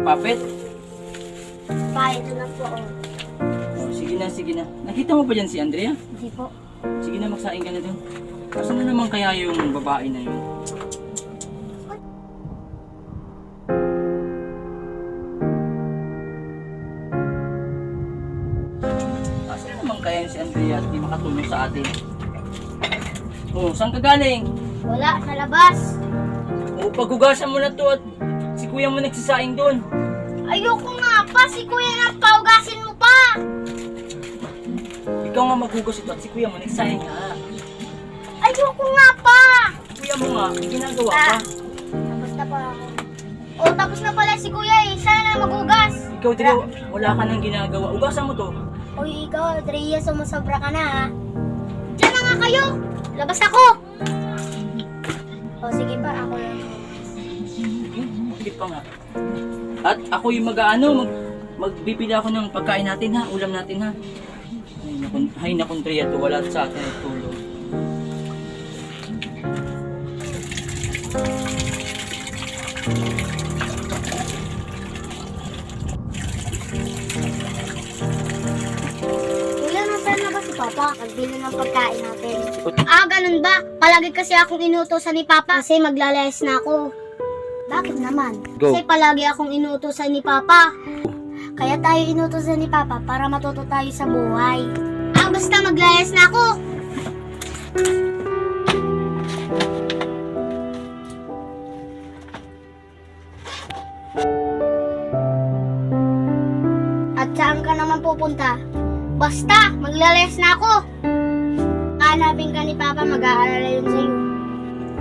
papet? Pa, ito na po. Oh, sige na, sige na. Nakita mo ba dyan si Andrea? Hindi po. Sige na, magsaing ka na dun. Asan na naman kaya yung babae na yun? Asan na naman kaya yung si Andrea at di makatulong sa atin? Oh, saan ka galing? Wala, sa labas. Oh, paghugasan mo na to at si kuya mo nagsisaing dun. Ayoko nga pa, si kuya na paugasin mo pa. Ikaw nga maghugas ito at si kuya mo nagsisaing ha. Ayoko nga pa. Kuya mo nga, may ginagawa pa. Tapos na pa ako. Oh, tapos na pala si kuya eh. Sana na maghugas. Ikaw, Dre, wala ka nang ginagawa. Ugasan mo to. Uy, ikaw, Drea, sumusobra ka na ha. Diyan na nga kayo. Labas ako. Oh, sige pa, ako lang. Hindi pa nga. At ako yung magbibili ako ng pagkain natin ha, ulam natin ha. Hay na Andrea to, wala sa atin ang tulong. Kuya, nasaan na ba si Papa? Nagbili ng pagkain natin. Ah, ganun ba? Palagi kasi akong inuutosan ni Papa kasi maglalayas na ako. Bakit naman? Go. Kasi palagi akong inuutosan ni Papa. Kaya tayo inuutosan ni Papa para matuto tayo sa buhay. Ah, basta maglayas na ako. At saan ka naman pupunta? Basta, maglalayas na ako. Hanapin ka ni Papa, mag-aalala yun sa'yo.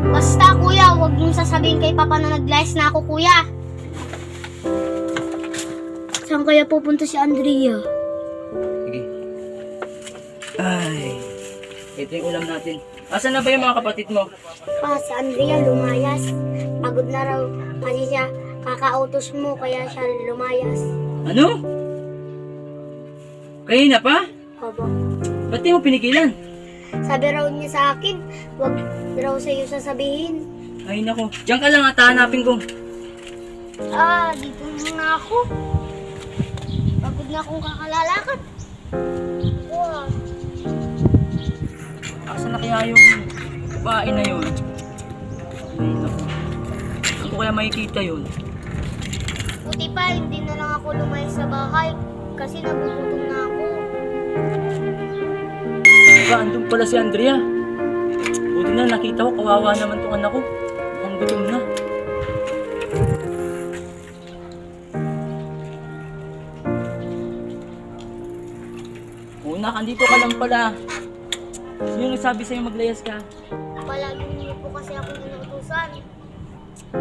Basta kuya, huwag mong sasabihin kay Papa na naglayas na ako kuya. Saan kaya pupunta si Andrea? Sige. Ay, ito yung ulam natin. Asan na ba yung mga kapatid mo? Pa, si Andrea lumayas. Pagod na raw kasi siya kakautos mo kaya siya lumayas. Ano? Kanina pa? Opo. Ba't di mo pinigilan? Sabi raw niya sa akin, huwag raw sa'yo sasabihin. Ay nako, diyan ka lang at hahanapin ko. Ah, dito na ako. Pagod na akong kakalalakad. Wow. Asan na kaya yung babae na yun? Ay nako. Saan ko kaya makikita yun? Buti pa, hindi na lang ako lumayas sa bahay kasi nagugutom na ako. Diba, andun pala si Andrea. Buti na, nakita ko, kawawa naman tong anak ko. Ang gutom na. Una, andito ka lang pala. Sino yung nagsabi sa'yo maglayas ka? Palagi niyo po kasi ako inuutusan.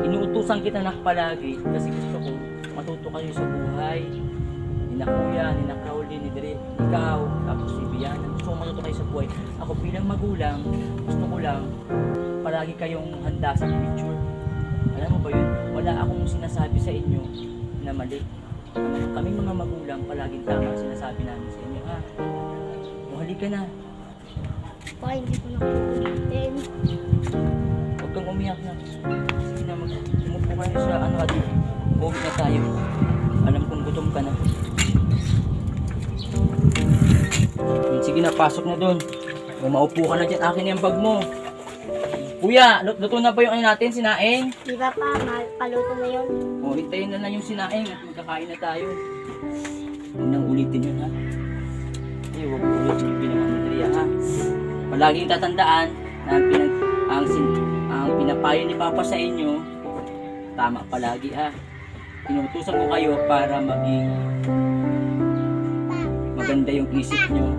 Inuutusan kita na palagi kasi gusto ko matuto kayo sa buhay. Ni na kuya, ni na Crowley, ni Dre, ikaw, tapos si Biana. Gusto ko matuto kayo sa buhay. Ako bilang magulang, gusto ko lang palagi kayong handa sa future. Alam mo ba yun? Wala akong sinasabi sa inyo na mali. Kami mga magulang, palaging tama ang sinasabi namin sa inyo. Ha? Muhali ka na. Pa, hindi ko na kukulitin. Huwag kang umiyak na. Sige na, umupo kayo sa ano ka dito. Huwag na tayo. Alam kong gutom ka na. Sige na, pasok na dun. O, maupo ka na dyan. Akin yung bag mo. Kuya, luto na ba yung ano natin, sinaing? Di ba pa, paluto na yun? O, hintayin na lang yung sinaing at magkakain na tayo. Huwag nang ulitin yun, ha? Ay, huwag ulit yung ginawa ni Andrea, ha? Palaging tatandaan na ang pinapayo ni Papa sa inyo, tama palagi, ha? Tinutusan ko kayo para maging maganda yung isip nyo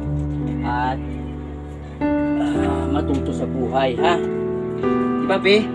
at matuto sa buhay, ha? Diba, be?